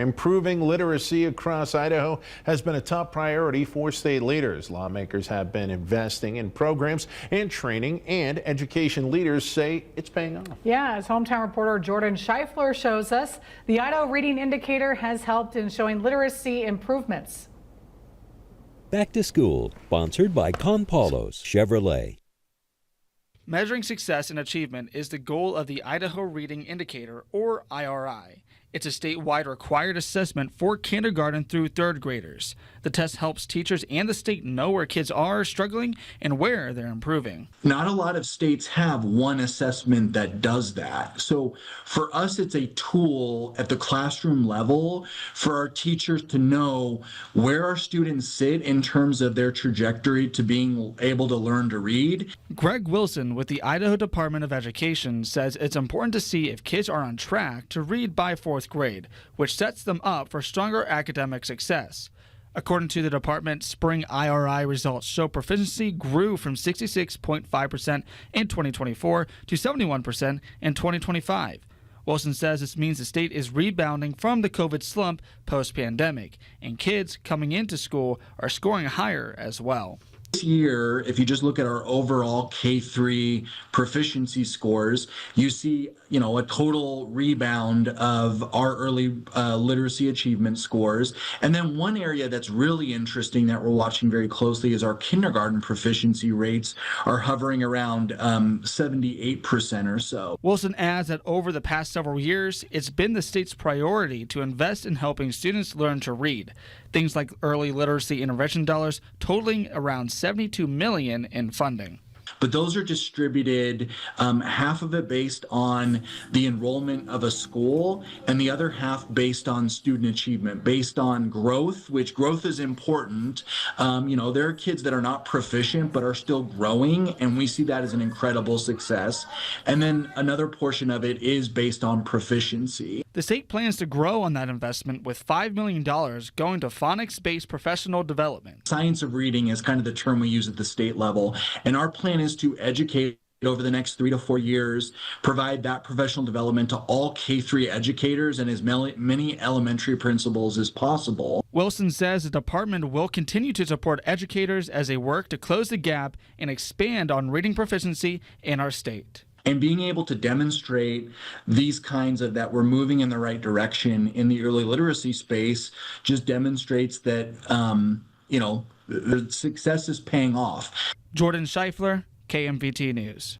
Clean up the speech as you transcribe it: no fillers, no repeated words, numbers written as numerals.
Improving literacy across Idaho has been a top priority for state leaders. Lawmakers have been investing in programs and training, and education leaders say it's paying off. Yeah, as hometown reporter Jordan Scheifler shows us, the Idaho Reading Indicator has helped in showing literacy improvements. Back to School, sponsored by Conpalos Chevrolet. Measuring success and achievement is the goal of the Idaho Reading Indicator, or IRI. It's a statewide required assessment for kindergarten through third graders. The test helps teachers and the state know where kids are struggling and where they're improving. Not a lot of states have one assessment that does that. So for us, it's a tool at the classroom level for our teachers to know where our students sit in terms of their trajectory to being able to learn to read. Greg Wilson with the Idaho Department of Education says it's important to see if kids are on track to read by fourth grade, which sets them up for stronger academic success. According to the department, spring IRI results show proficiency grew from 66.5% in 2024 to 71% in 2025. Wilson says this means the state is rebounding from the COVID slump post-pandemic, and kids coming into school are scoring higher as well. This year, if you just look at our overall K-3 proficiency scores, you see, a total rebound of our early literacy achievement scores. And then one area that's really interesting that we're watching very closely is our kindergarten proficiency rates are hovering around 78% or so. Wilson adds that over the past several years, it's been the state's priority to invest in helping students learn to read. Things like early literacy intervention dollars totaling around $72 million in funding. But those are distributed, half of it based on the enrollment of a school and the other half based on student achievement, based on growth, which growth is important. There are kids that are not proficient but are still growing, and we see that as an incredible success. And then another portion of it is based on proficiency. The state plans to grow on that investment with $5 million going to phonics-based professional development. Science of reading is kind of the term we use at the state level, and our plan is to educate over the next 3 to 4 years, provide that professional development to all K-3 educators and as many elementary principals as possible. Wilson says the department will continue to support educators as they work to close the gap and expand on reading proficiency in our state. And being able to demonstrate these kinds of that we're moving in the right direction in the early literacy space just demonstrates that, the success is paying off. Jordan Scheifler, KMVT News.